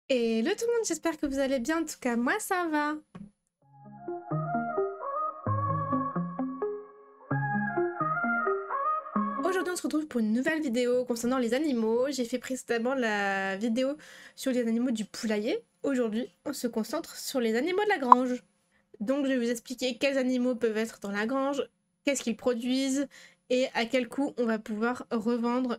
Hello tout le monde, j'espère que vous allez bien, en tout cas moi ça va. Aujourd'hui on se retrouve pour une nouvelle vidéo concernant les animaux. J'ai fait précédemment la vidéo sur les animaux du poulailler. Aujourd'hui on se concentre sur les animaux de la grange. Donc je vais vous expliquer quels animaux peuvent être dans la grange, qu'est-ce qu'ils produisent et à quel coût on va pouvoir revendre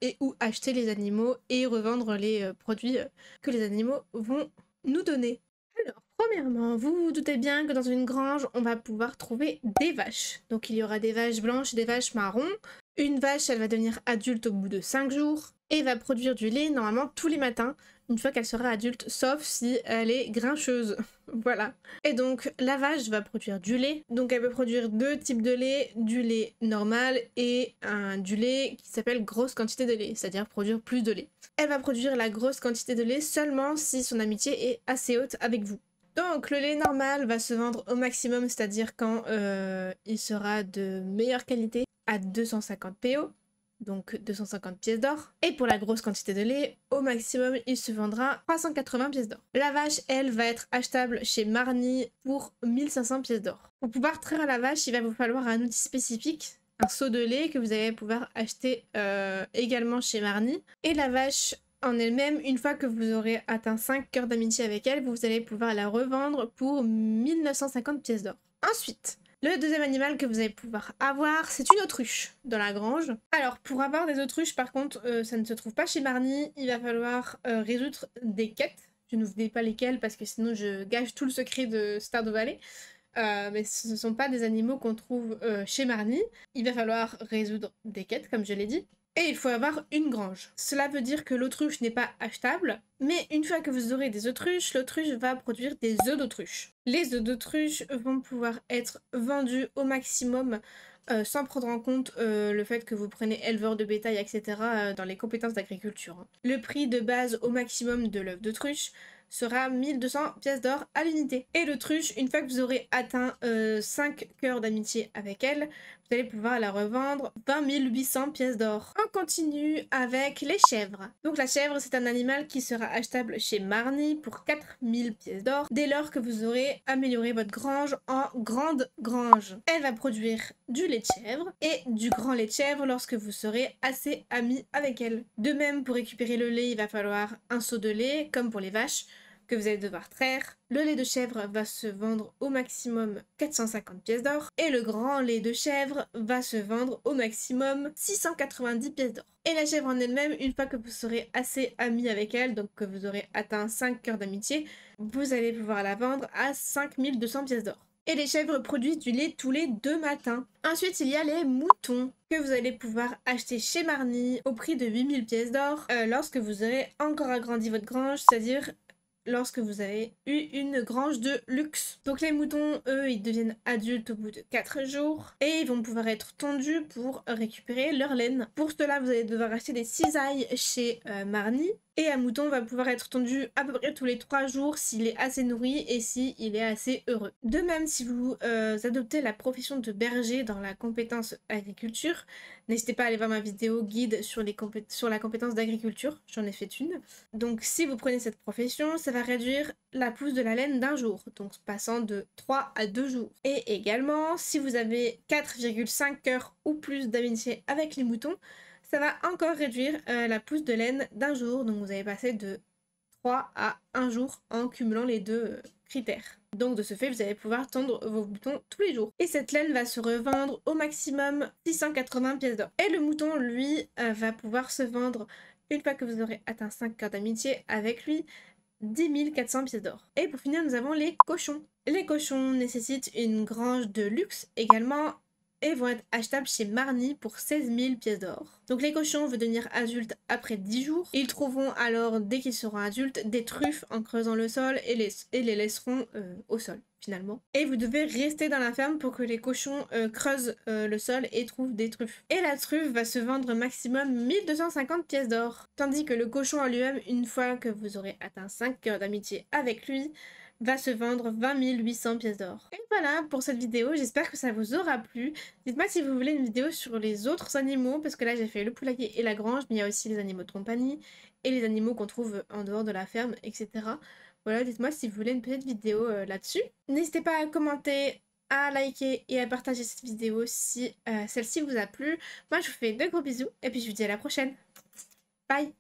et où acheter les animaux et revendre les produits que les animaux vont nous donner. Alors, premièrement, vous vous doutez bien que dans une grange, on va pouvoir trouver des vaches. Donc il y aura des vaches blanches et des vaches marrons. Une vache, elle va devenir adulte au bout de 5 jours et va produire du lait normalement tous les matins, une fois qu'elle sera adulte, sauf si elle est grincheuse. Voilà. Et donc la vache va produire du lait. Donc elle peut produire deux types de lait, du lait normal et du lait qui s'appelle grosse quantité de lait, c'est-à-dire produire plus de lait. Elle va produire la grosse quantité de lait seulement si son amitié est assez haute avec vous. Donc le lait normal va se vendre au maximum, c'est-à-dire quand il sera de meilleure qualité, à 250 PO, donc 250 pièces d'or. Et pour la grosse quantité de lait, au maximum, il se vendra 380 pièces d'or. La vache, elle, va être achetable chez Marny pour 1500 pièces d'or. Pour pouvoir traire la vache, il va vous falloir un outil spécifique, un seau de lait que vous allez pouvoir acheter également chez Marny. Et la vache en elle-même, une fois que vous aurez atteint 5 cœurs d'amitié avec elle, vous allez pouvoir la revendre pour 1950 pièces d'or. Ensuite, le deuxième animal que vous allez pouvoir avoir, c'est une autruche dans la grange. Alors, pour avoir des autruches, par contre, ça ne se trouve pas chez Marny. Il va falloir résoudre des quêtes. Je ne vous dis pas lesquelles parce que sinon je gâche tout le secret de Stardew Valley. Mais ce ne sont pas des animaux qu'on trouve chez Marny. Il va falloir résoudre des quêtes, comme je l'ai dit. Et il faut avoir une grange. Cela veut dire que l'autruche n'est pas achetable, mais une fois que vous aurez des autruches, l'autruche va produire des œufs d'autruche. Les œufs d'autruche vont pouvoir être vendus au maximum sans prendre en compte le fait que vous prenez éleveur de bétail, etc. Dans les compétences d'agriculture. Le prix de base au maximum de l'œuf d'autruche sera 1200 pièces d'or à l'unité. Et l'autruche, une fois que vous aurez atteint 5 cœurs d'amitié avec elle, vous allez pouvoir la revendre 20 800 pièces d'or. On continue avec les chèvres. Donc la chèvre, c'est un animal qui sera achetable chez Marny pour 4000 pièces d'or dès lors que vous aurez amélioré votre grange en grande grange. Elle va produire du lait de chèvre et du grand lait de chèvre lorsque vous serez assez ami avec elle. De même, pour récupérer le lait, il va falloir un seau de lait, comme pour les vaches, que vous allez devoir traire. Le lait de chèvre va se vendre au maximum 450 pièces d'or et le grand lait de chèvre va se vendre au maximum 690 pièces d'or. Et la chèvre en elle-même, une fois que vous serez assez ami avec elle, donc que vous aurez atteint 5 cœurs d'amitié, vous allez pouvoir la vendre à 5200 pièces d'or. Et les chèvres produisent du lait tous les 2 matins. Ensuite, il y a les moutons que vous allez pouvoir acheter chez Marny au prix de 8000 pièces d'or lorsque vous aurez encore agrandi votre grange, c'est-à-dire lorsque vous avez eu une grange de luxe. Donc les moutons, eux, ils deviennent adultes au bout de 4 jours et ils vont pouvoir être tondus pour récupérer leur laine. Pour cela, vous allez devoir acheter des cisailles chez Marny. Et un mouton va pouvoir être tondu à peu près tous les 3 jours s'il est assez nourri et s'il est assez heureux. De même, si vous adoptez la profession de berger dans la compétence agriculture, n'hésitez pas à aller voir ma vidéo guide sur la compétence d'agriculture, j'en ai fait une. Donc si vous prenez cette profession, ça va réduire la pousse de la laine d'un jour, donc passant de 3 à 2 jours. Et également, si vous avez 4,5 heures ou plus d'amitié avec les moutons, ça va encore réduire la pousse de laine d'un jour, donc vous allez passer de 3 à 1 jour en cumulant les deux critères. Donc de ce fait, vous allez pouvoir tondre vos moutons tous les jours. Et cette laine va se revendre au maximum 680 pièces d'or. Et le mouton, lui, va pouvoir se vendre, une fois que vous aurez atteint 5 cœurs d'amitié avec lui, 10 400 pièces d'or. Et pour finir, nous avons les cochons. Les cochons nécessitent une grange de luxe également et vont être achetables chez Marny pour 16 000 pièces d'or. Donc les cochons vont devenir adultes après 10 jours. Ils trouveront alors, dès qu'ils seront adultes, des truffes en creusant le sol et les laisseront au sol finalement. Et vous devez rester dans la ferme pour que les cochons creusent le sol et trouvent des truffes. Et la truffe va se vendre maximum 1250 pièces d'or. Tandis que le cochon en lui-même, une fois que vous aurez atteint 5 cœurs d'amitié avec lui, va se vendre 20 800 pièces d'or. Et voilà pour cette vidéo, j'espère que ça vous aura plu. Dites-moi si vous voulez une vidéo sur les autres animaux, parce que là j'ai fait le poulailler et la grange, mais il y a aussi les animaux de compagnie. et les animaux qu'on trouve en dehors de la ferme, etc. Voilà, dites-moi si vous voulez une petite vidéo là-dessus. N'hésitez pas à commenter, à liker et à partager cette vidéo si celle-ci vous a plu. Moi, je vous fais de gros bisous et puis je vous dis à la prochaine. Bye!